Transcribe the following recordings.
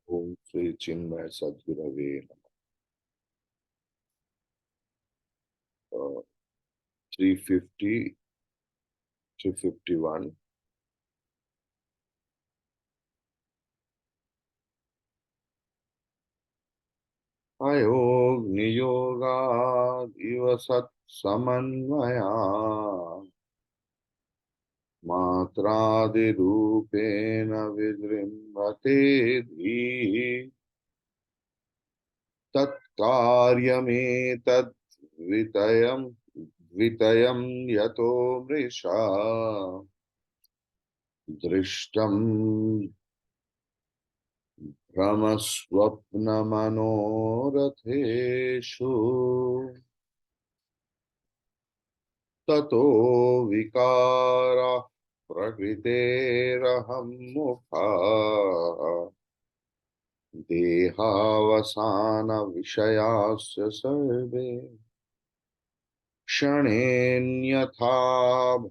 Om Sri Chinmaya Sadgurave Namaha. 350, 351. Ayog Iva Sat Samanvaya Matradi Rupena Vidrimbhate Dhi Tat Karyame Tad Vitayam Yato Mrisha Drishtam Ramaswapnamanoratheshu Tato Vikara Prakritiraham Mukha Dehavasana Vishayasya Sarve Kshanenyatha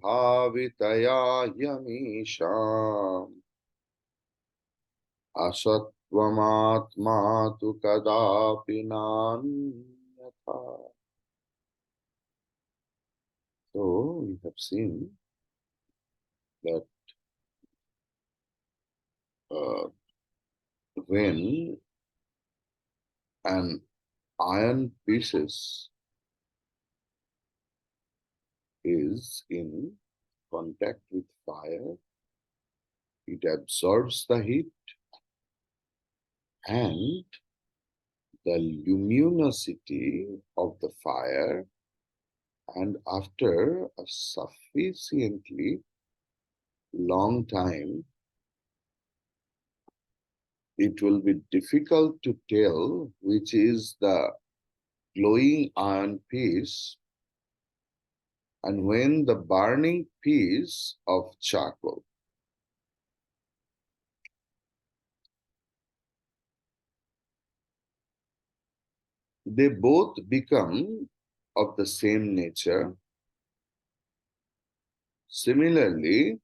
Bhavitaya Yamisham Asatvamatma tu kadapi nanyatha. So we have seen that when an iron pieces is in contact with fire, it absorbs the heat and the luminosity of the fire, and after a sufficiently long time, it will be difficult to tell which is the glowing iron piece and when the burning piece of charcoal. They both become of the same nature. Similarly,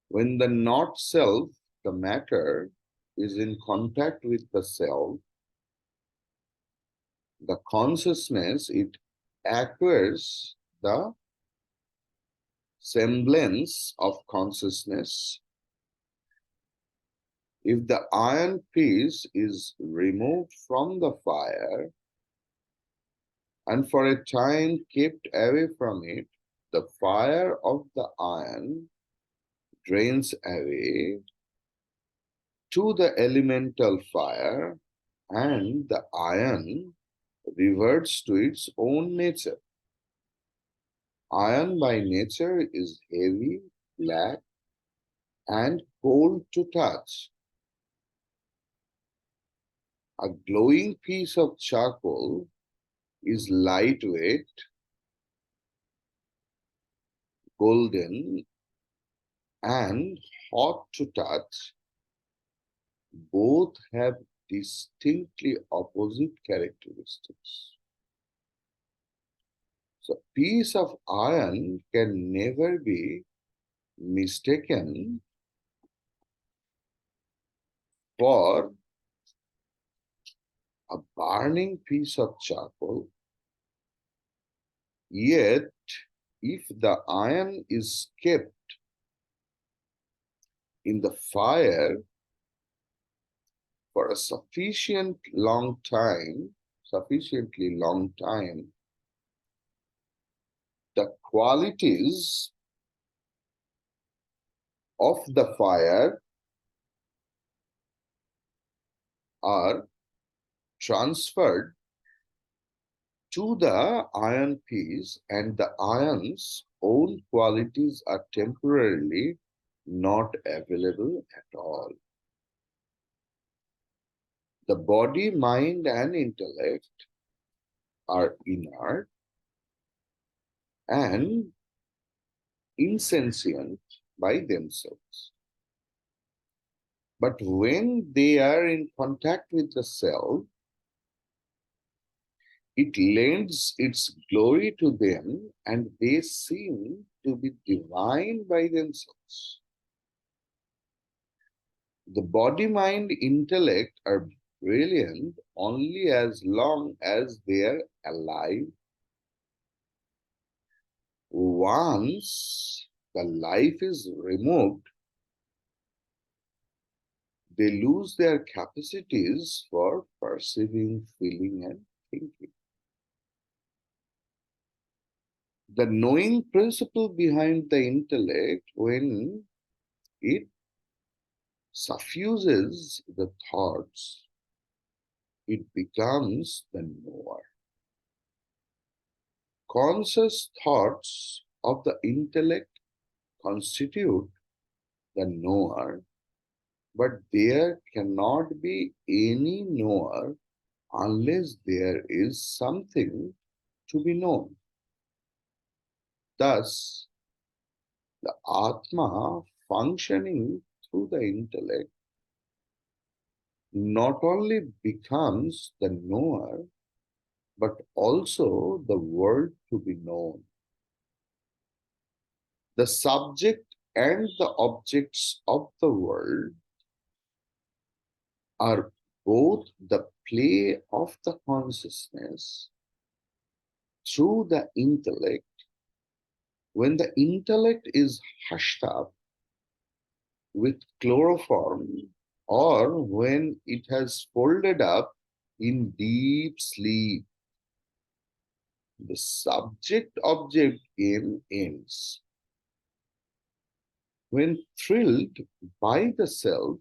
when the not self, the matter, is in contact with the self, the consciousness, it acquires the semblance of consciousness. If the iron piece is removed from the fire and for a time kept away from it, the fire of the iron drains away to the elemental fire and the iron reverts to its own nature. Iron by nature is heavy, black, and cold to touch. A glowing piece of charcoal is lightweight, golden, and hot to touch. Both have distinctly opposite characteristics. So, a piece of iron can never be mistaken for a burning piece of charcoal. Yet, if the iron is kept in the fire for a sufficiently long time, the qualities of the fire are transferred to the iron piece, and the iron's own qualities are temporarily not available at all. The body, mind, and intellect are inert and insentient by themselves. But when they are in contact with the self, it lends its glory to them and they seem to be divine by themselves. The body, mind, intellect are brilliant only as long as they are alive. Once the life is removed, they lose their capacities for perceiving, feeling, and thinking. The knowing principle behind the intellect, when it suffuses the thoughts, it becomes the knower. Conscious thoughts of the intellect constitute the knower, but there cannot be any knower unless there is something to be known. Thus, the Atma functioning through the intellect not only becomes the knower, but also the world to be known. The subject and the objects of the world are both the play of the consciousness through the intellect. When the intellect is hushed up with chloroform, or when it has folded up in deep sleep, the subject-object game ends. When thrilled by the self,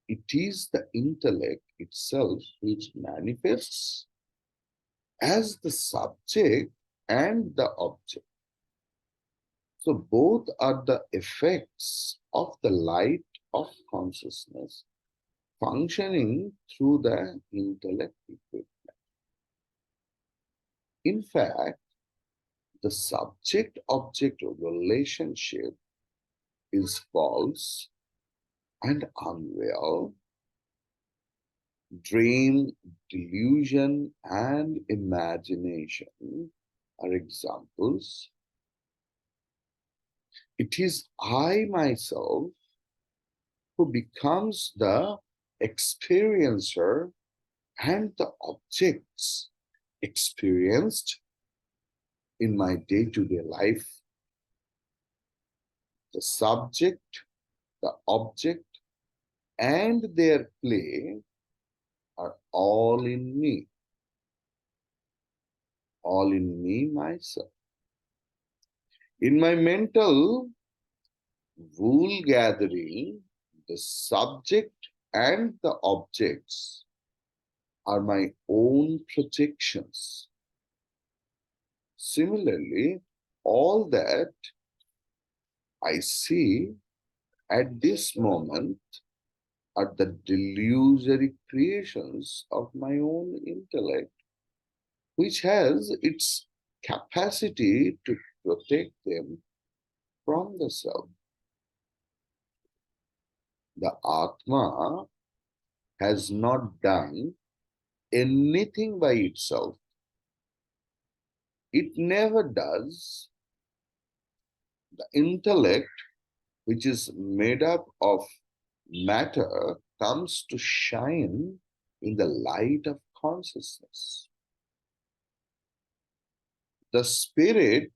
it is the intellect itself which manifests as the subject and the object. So both are the effects of the light of consciousness functioning through the intellect equipment. In fact, the subject-object relationship is false and unreal. Dream, delusion, and imagination are examples. It is I myself who becomes the experiencer and the objects experienced in my day-to-day life. The subject, the object, and their play are all in me myself. In my mental wool gathering, the subject and the objects are my own projections. Similarly, all that I see at this moment are the delusory creations of my own intellect, which has its capacity to protect them from the self. The Atma has not done anything by itself. It never does. The intellect, which is made up of matter, comes to shine in the light of consciousness. The spirit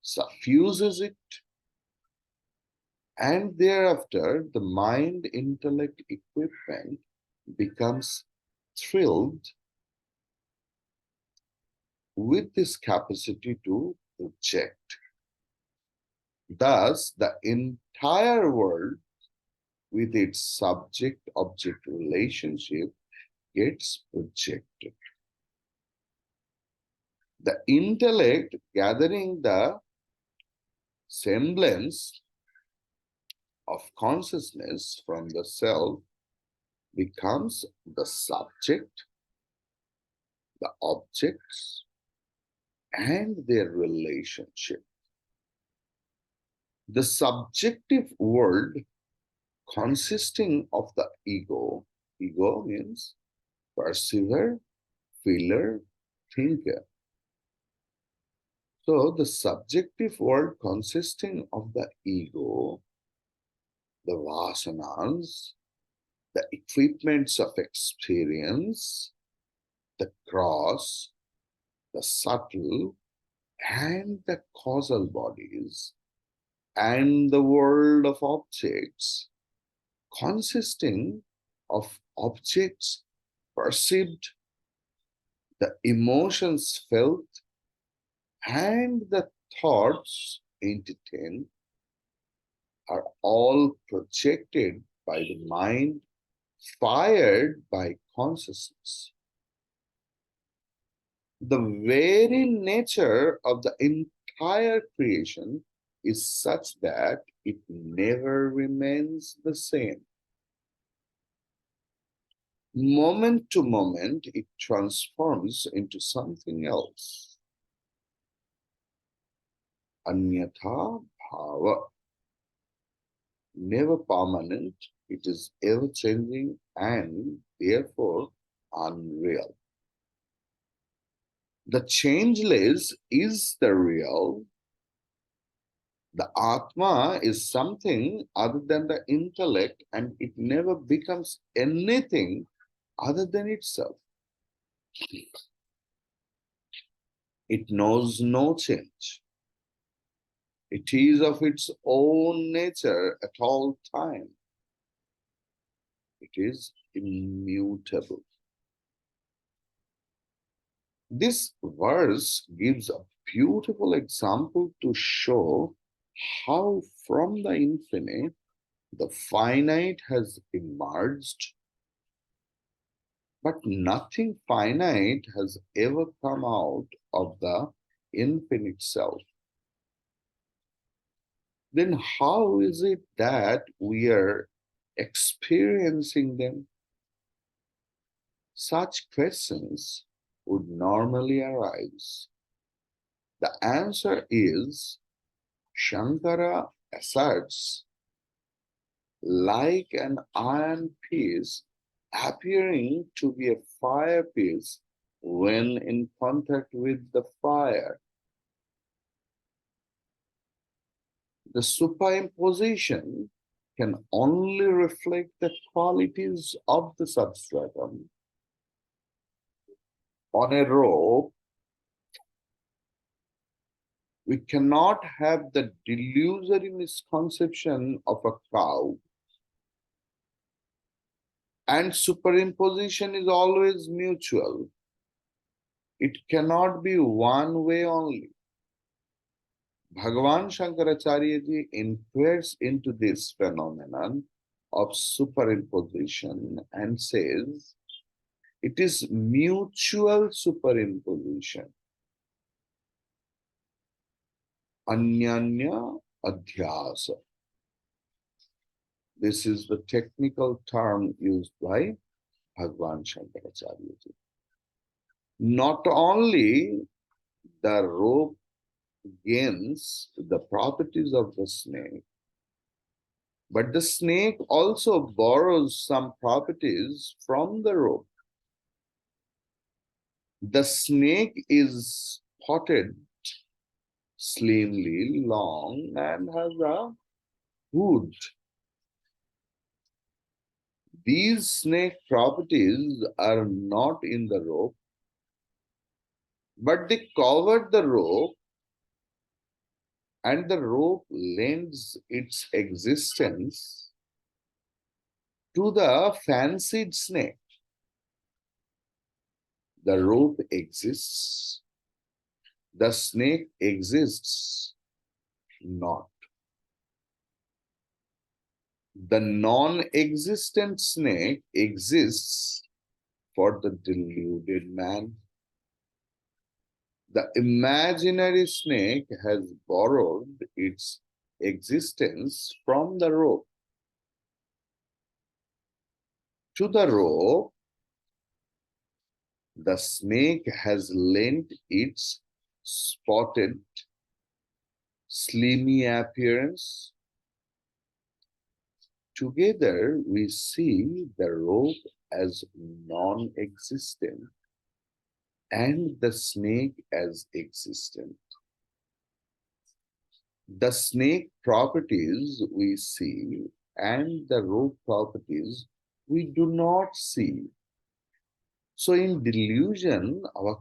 suffuses it, and thereafter the mind-intellect equipment becomes thrilled with this capacity to project. Thus, the entire world with its subject-object relationship gets projected. The intellect, gathering the semblance of consciousness from the self, becomes the subject, the objects, and their relationship. The subjective world consisting of the ego means perceiver, feeler, thinker. So the subjective world consisting of the ego the vasanas, the equipments of experience, the gross, the subtle, and the causal bodies, and the world of objects, consisting of objects perceived, the emotions felt, and the thoughts entertained, are all projected by the mind, fired by consciousness. The very nature of the entire creation is such that it never remains the same. Moment to moment, it transforms into something else. Anyatha bhava, never permanent, it is ever changing and therefore unreal. The changeless is the real. The Atma is something other than the intellect, and it never becomes anything other than itself. It knows no change. It is of its own nature at all time. It is immutable. This verse gives a beautiful example to show how from the infinite the finite has emerged, but nothing finite has ever come out of the infinite self. Then how is it that we are experiencing them? Such questions would normally arise. The answer is Shankara asserts, like an iron piece appearing to be a fire piece when in contact with the fire. The superimposition can only reflect the qualities of the substratum. On a rope, we cannot have the delusory misconception of a cow. And superimposition is always mutual. It cannot be one way only. Bhagavan Shankaracharya ji inquires into this phenomenon of superimposition and says, it is mutual superimposition. Anyanya adhyasa. This is the technical term used by Bhagavan Shankaracharya ji. Not only the rope gains the properties of the snake, but the snake also borrows some properties from the rope. The snake is spotted, slimly long, and has a hood. These snake properties are not in the rope, but they cover the rope, and the rope lends its existence to the fancied snake. The rope exists, the snake exists not. The non-existent snake exists for the deluded man. The imaginary snake has borrowed its existence from the rope. To the rope, the snake has lent its spotted, slimy appearance. Together, we see the rope as non-existent and the snake as existent. The snake properties we see and the root properties we do not see. So in delusion, our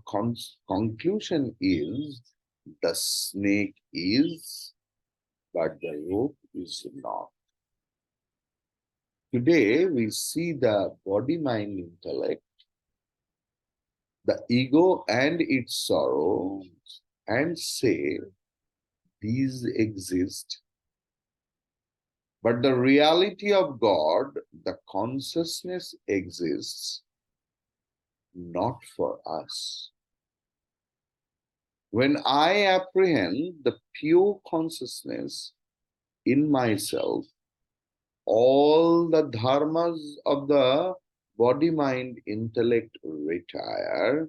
conclusion is the snake is, but the rope is not. Today, we see the body, mind, intellect, the ego and its sorrow, and say these exist. But the reality of God, the consciousness exists not for us. When I apprehend the pure consciousness in myself, all the dharmas of the body, mind, intellect retire.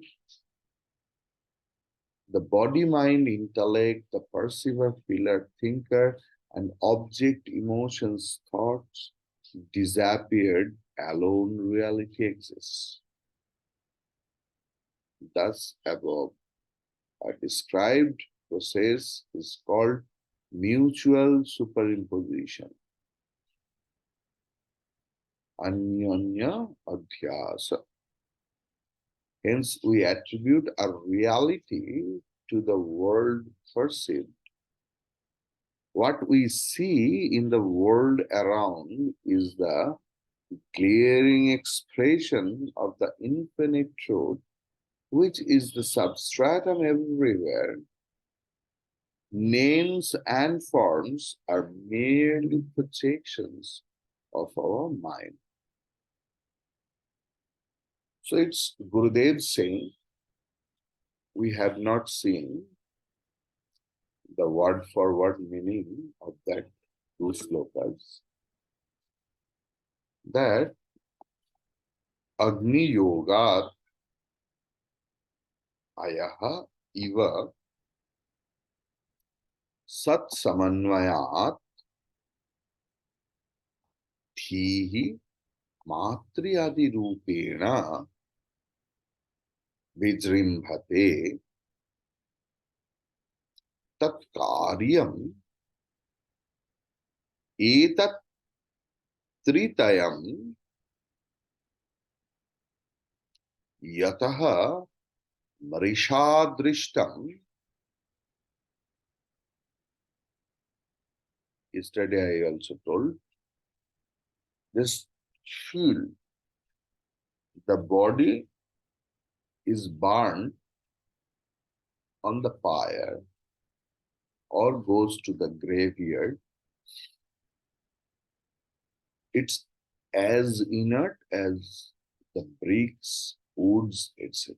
The body, mind, intellect, the perceiver, feeler, thinker, and object, emotions, thoughts disappeared. Alone reality exists. Thus, above a described process is called mutual superimposition. Anyanya adhyasa. Hence, we attribute a reality to the world perceived. What we see in the world around is the glaring expression of the infinite truth, which is the substratum everywhere. Names and forms are merely projections of our mind. So it's Gurudev saying, we have not seen the word for word meaning of that two slokas, that Agni Yoga Ayaha Iva Sat Samanvayat Thihi Matriyadi Rupena Vijrimbhate Tat Karyam Etat Tritayam Yataha Marishadrishtam. Yesterday I also told, just feel the body is burned on the fire or goes to the graveyard. It's as inert as the bricks, woods, etc.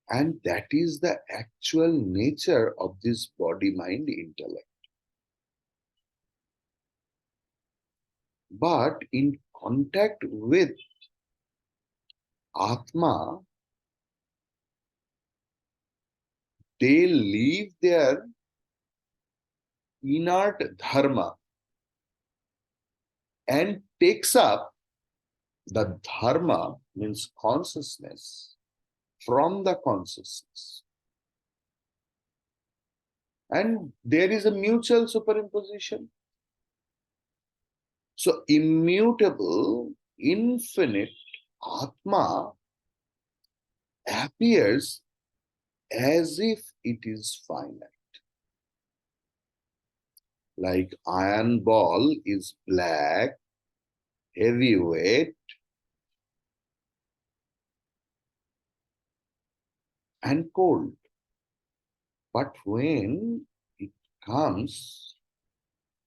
And that is the actual nature of this body, mind, intellect. But in contact with Atma, they leave their inert dharma and takes up the dharma, means consciousness, from the consciousness. And there is a mutual superimposition. So immutable, infinite Atma appears as if it is finite. Like iron ball is black, heavyweight, and cold. But when it comes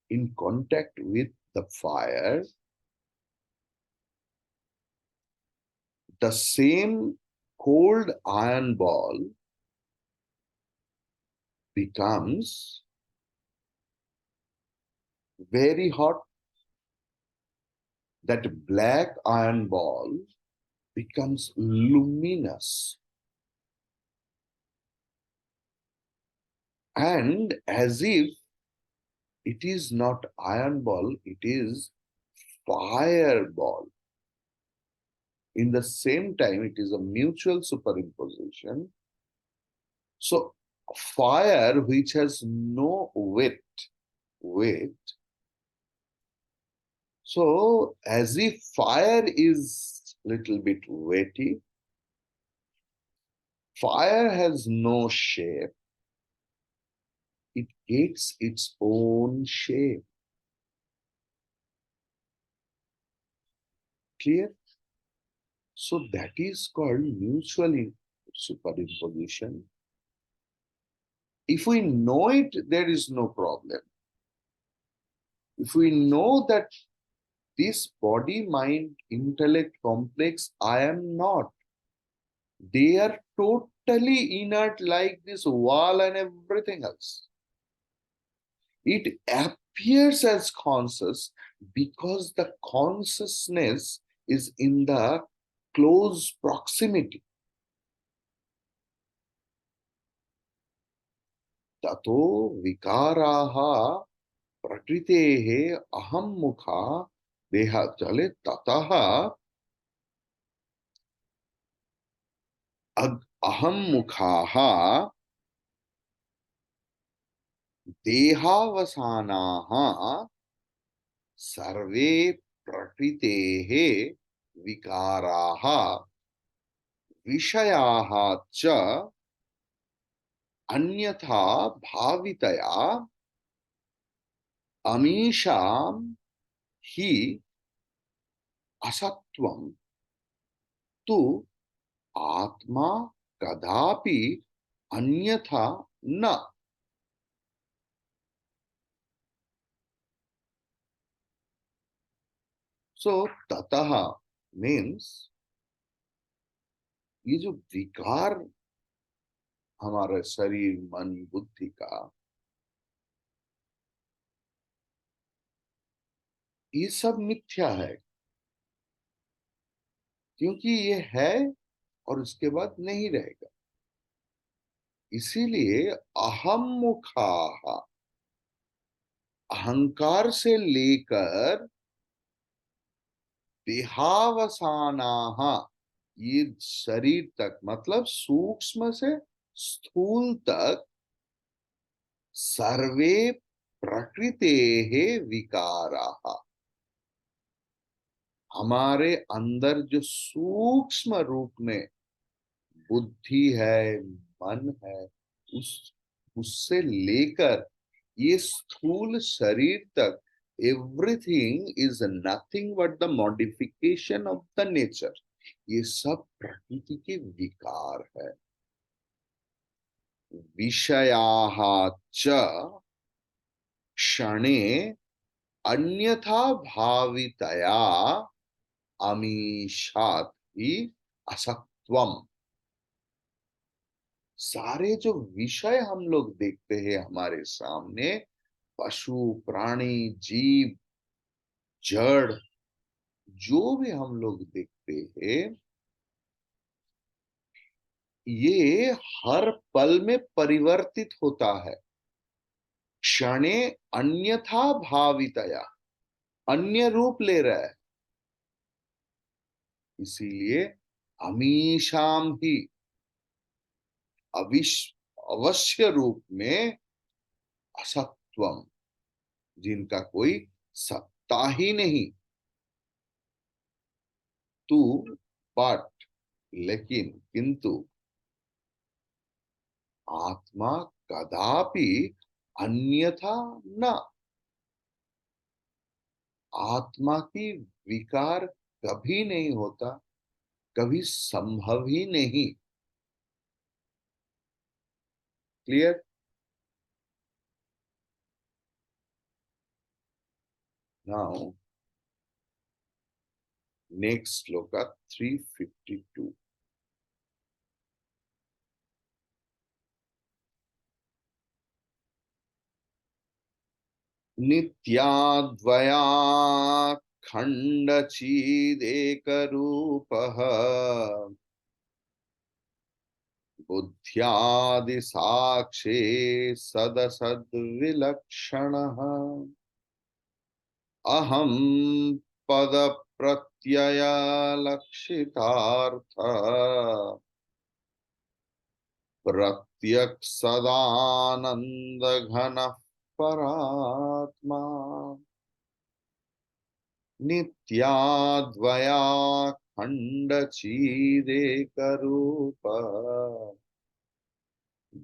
in contact with the fire, the same cold iron ball becomes very hot. That black iron ball becomes luminous. And as if it is not iron ball, it is fireball. In the same time, it is a mutual superimposition. So fire which has no weight So as if fire is little bit wetty, fire has no shape, it gets its own shape. Clear? So that is called mutual superimposition. If we know it, there is no problem. If we know that this body, mind, intellect complex, I am not, they are totally inert like this wall and everything else. It appears as conscious because the consciousness is in the close proximity. Tato vikaraha prakritehe aham mukha deha chale tataha aham mukhaha देहावसानाः सर्वे प्रकृतेः विकाराः विषयाः च अन्यथा भावितया अमीषां हि असत्वं तु आत्मा कदापि अन्यथा न. So tataha means ये जो विकार हमारे शरीर मन बुद्धि का, ये सब मिथ्या है, क्योंकि ये है और उसके बाद नहीं रहेगा. इसीलिए अहम मुखाहा, अहंकार से लेकर देहावसानाहा, ये शरीर तक, मतलब सूक्ष्म से स्थूल तक, सर्वे प्रकृतेः विकाराः, हमारे अंदर जो सूक्ष्म रूप में बुद्धि है, मन है, उससे लेकर ये स्थूल शरीर तक, everything is nothing but the modification of the nature. ये सब प्रकृति के विकार है. विषयाः च क्षणे अन्यथा भावितया अमीषात् ही असत्वम. सारे जो विषय हम लोग देखते हैं हमारे सामने, पशु प्राणी जीव जड़, जो भी हम लोग देखते हैं, ये हर पल में परिवर्तित होता है. क्षणे अन्यथा भावितया, अन्य रूप ले रहा है. इसीलिए हमेशाम ही अवश्य रूप में असत्वम, जिनका कोई सत्ता ही नहीं. तू, बट, लेकिन, किंतु आत्मा कदापि अन्यथा न, आत्मा की विकार कभी नहीं होता, कभी संभव ही नहीं. क्लियर? Now next shloka 352. नित्याद्वयाखण्डचिदेकरूपः बुद्ध्यादिसाक्षे सदसद्विलक्षणः अहं पदप्रत्ययलक्षितार्थ प्रत्यक्सदानन्दघनः परात्मा. Nityadvaya khanda chidekarupa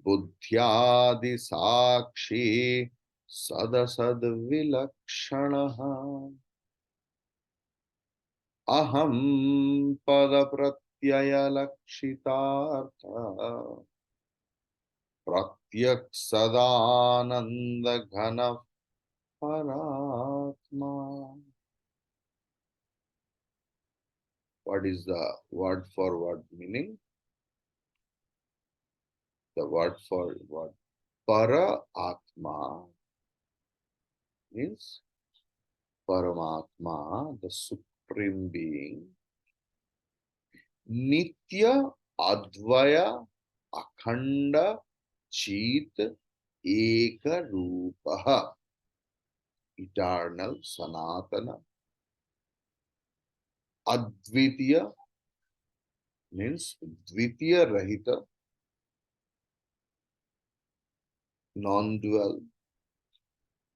buddhyadi sakshi sadasad vilakshanaha aham pada pratyaya lakshitartha pratyak sadananda ghana paratma. What is the word for word meaning? The word for word para atma means Paramatma, the Supreme Being, Nitya Advaya Akhanda Chit Eka Rupaha, eternal Sanatana. Advitiya means Dvitiya Rahita, non-dual,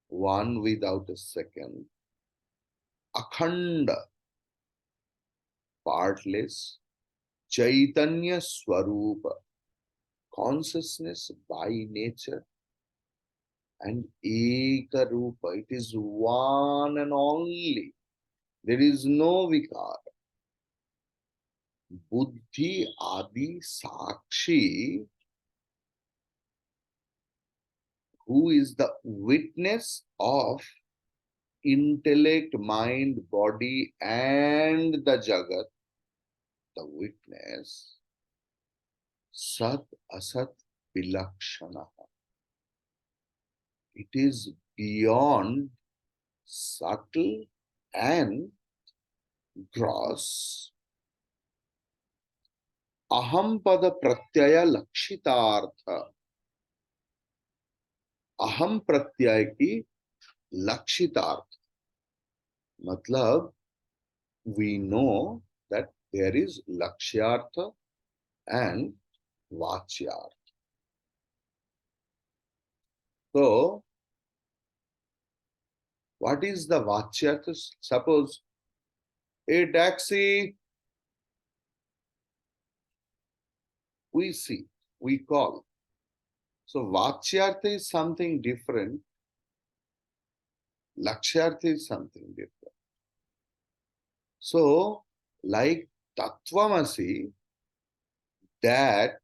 one without a second. Akhanda, partless. Chaitanya Swarupa, consciousness by nature. And Eka Rupa, it is one and only. There is no vikar. Buddhi Adi Sakshi, who is the witness of intellect, mind, body, and the Jagat, the witness, Sat Asat Vilakshana. It is beyond subtle and gross. Aham pada pratyaya lakshitartha. Aham pratyay ki lakshitartha. Matlab, we know that there is lakshyartha and vachyartha. So, what is the vachyartha? Suppose a taxi, we see, we call. So, vachyartha is something different. Lakshyartha is something different. So, like Tattvamasi, that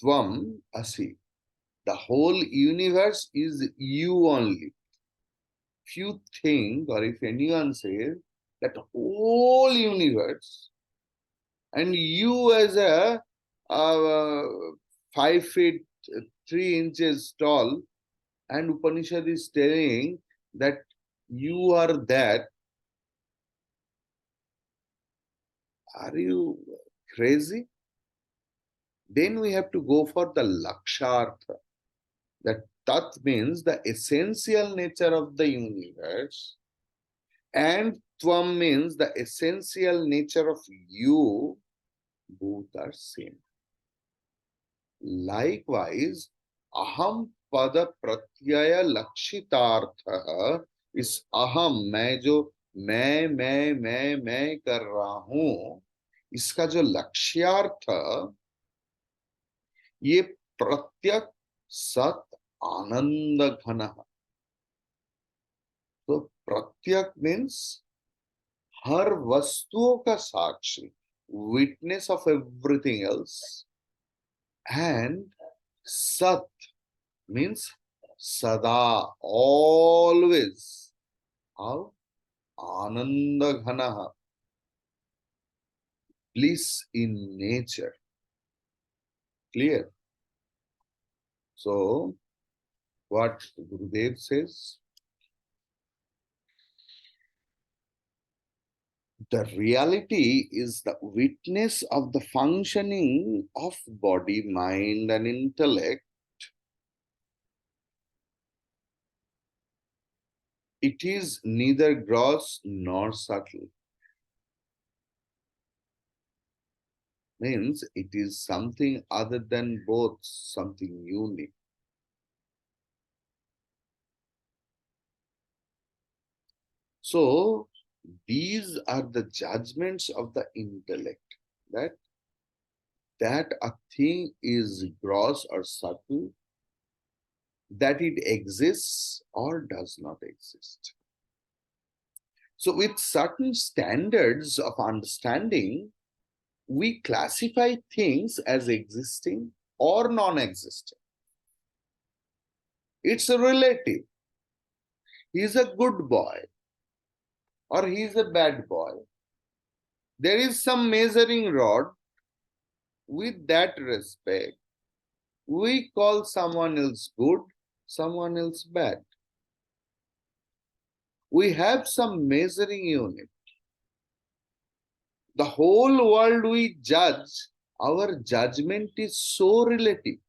Tvam Asi, the whole universe is you only. If you think, or if anyone says that whole universe and you as a 5 feet 3 inches tall, and Upanishad is telling that you are that, are you crazy? Then we have to go for the Lakshartha. That Tat means the essential nature of the universe, and Tvam means the essential nature of you. Both are same. Likewise, Aham Pada Pratyaya Lakshitartha is Aham, मैं जो मैं कर रहा हूं, इसका जो लक्ष्यार्थ, ये प्रत्यक सत आनंद घन. तो प्रत्यक मीन्स हर वस्तुओं का साक्षी, witness of everything else, and sat means sada, always. How? Ananda ghanaha, bliss in nature. Clear? So, what Gurudev says, the reality is the witness of the functioning of body, mind, and intellect. It is neither gross nor subtle. Means it is something other than both, something unique. So these are the judgments of the intellect, that a thing is gross or subtle, that it exists or does not exist. So with certain standards of understanding, we classify things as existing or non-existent. It's a relative. He's a good boy or he's a bad boy. There is some measuring rod. With that respect, we call someone else good, someone else bad. We have some measuring unit. The whole world we judge, our judgment is so relative.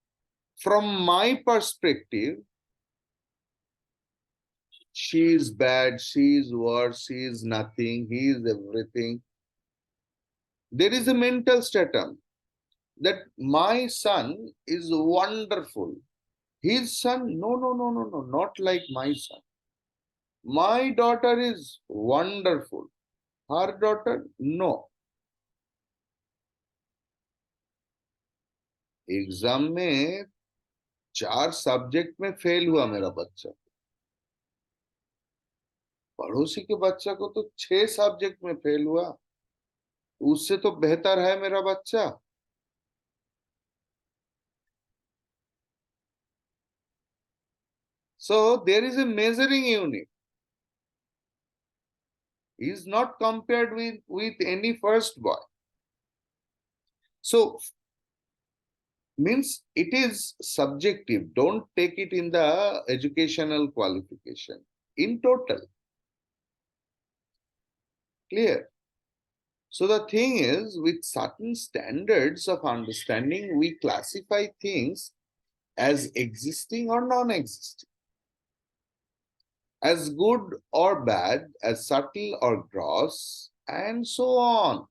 From my perspective, she is bad, she is worse, she is nothing, he is everything. There is a mental stratum that my son is wonderful. His son, no, no, no, no, no, not like my son. My daughter is wonderful. Her daughter, no. Exam में 4 subject में fail हुआ मेरा बच्चा, पड़ोसी के बच्चा को तो 6 सब्जेक्ट में फेल हुआ, उससे तो बेहतर है मेरा बच्चा. So there is a measuring unit. He is not compared with any first boy. So means it is subjective. Don't take it in the educational qualification. In total. Clear? So the thing is, with certain standards of understanding, we classify things as existing or non-existing, as good or bad, as subtle or gross, and so on.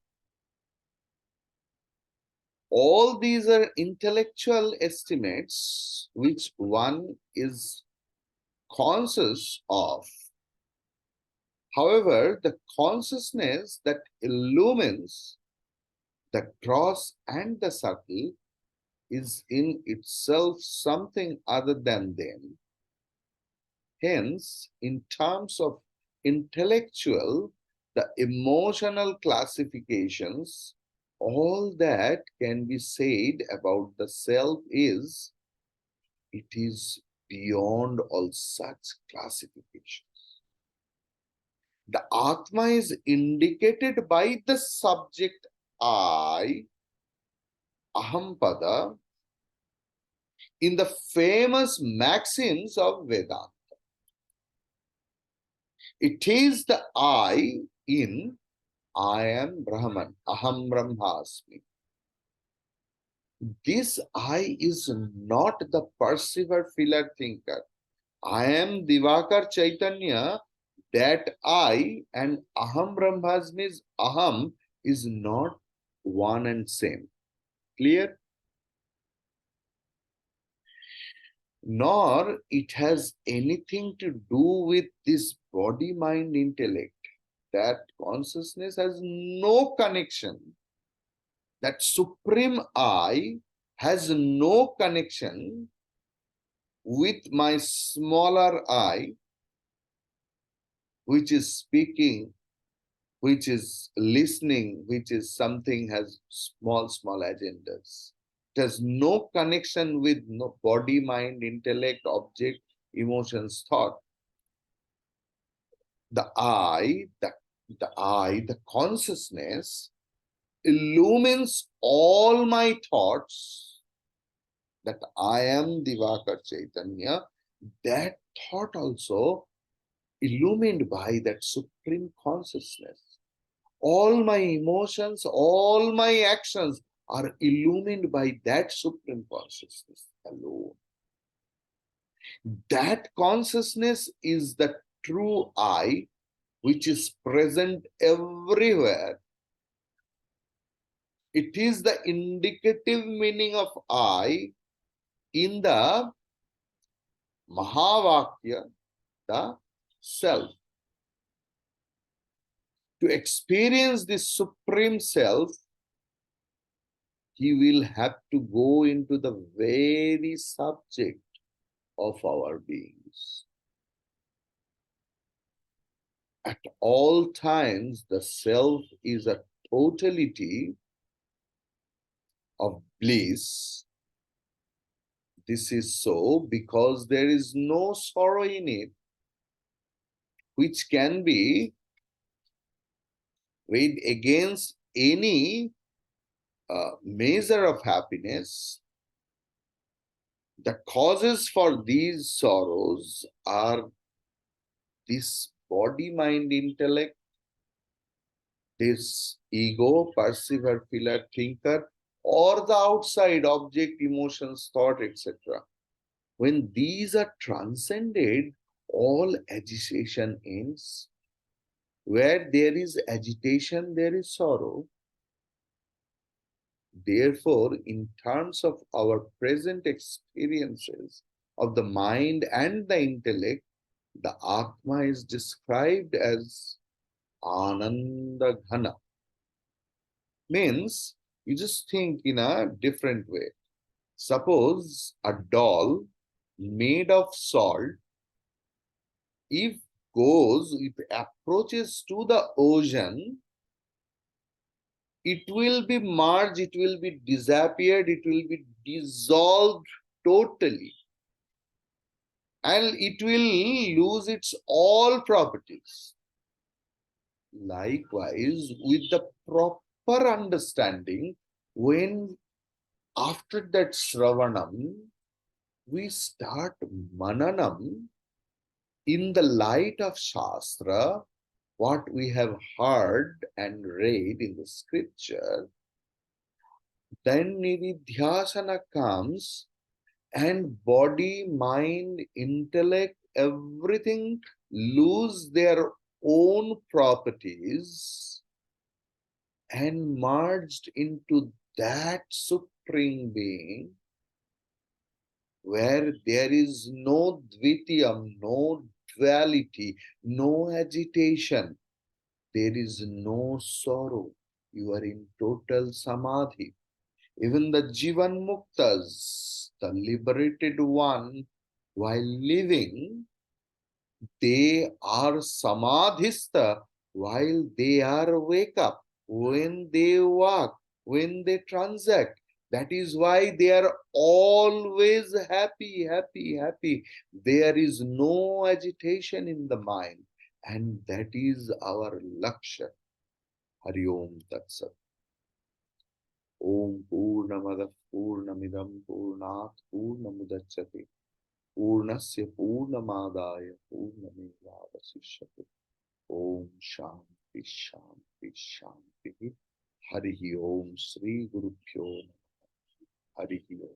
All these are intellectual estimates which one is conscious of. However, the consciousness that illumines the gross and the subtle is in itself something other than them. Hence, in terms of intellectual, the emotional classifications, all that can be said about the self is, it is beyond all such classifications. The Atma is indicated by the subject I, Ahampada, in the famous maxims of Vedanta. It is the I in I am Brahman, Aham Brahmasmi. This I is not the perceiver, feeler, thinker. I am Divakar Chaitanya, that I and Aham Brahmasmi's Aham is not one and same. Clear? Nor it has anything to do with this body, mind, intellect. That consciousness has no connection. That supreme I has no connection with my smaller I, which is speaking, which is listening, which is something has small agendas. It has no connection with no body, mind, intellect, object, emotions, thought. The I, the consciousness illumines all my thoughts, that I am Divakar Chaitanya, that thought also illumined by that supreme consciousness. All my emotions, all my actions are illumined by that supreme consciousness alone. That consciousness is the true I, which is present everywhere. It is the indicative meaning of I in the Mahavakya, the self. To experience this Supreme Self, he will have to go into the very subject of our beings. At all times, the Self is a totality of bliss. This is so because there is no sorrow in it, which can be weighed against any measure of happiness. The causes for these sorrows are this body, mind, intellect, this ego, perceiver, feeler, thinker, or the outside object, emotions, thought, etc. When these are transcended, all agitation ends. Where there is agitation, there is sorrow. Therefore, in terms of our present experiences of the mind and the intellect, the Atma is described as Ananda Ghana. Means, you just think in a different way. Suppose a doll made of salt, if approaches to the ocean, it will be merged, it will be disappeared, it will be dissolved totally. And it will lose its all properties. Likewise, with the proper understanding, when after that Sravanam, we start Mananam in the light of Shastra, what we have heard and read in the scripture, then Nididhyasana comes and body, mind, intellect, everything lose their own properties and merged into that Supreme Being where there is no dvitiyam, no duality, no agitation, there is no sorrow. You are in total samadhi. Even the Jivan Muktas, the liberated one, while living, they are samadhista while they are wake up, when they walk, when they transact. That is why they are always happy, happy, happy. There is no agitation in the mind. And that is our laksha. Hari Om Tat Sat. Om Purnamada Purnamidam Purnat Purnamudachyate Purnasya Purnamadaya Purnamevavasishyate. Om Shanti Shanti Shanti. Hari Om Sri Guru Pyo Hari Om.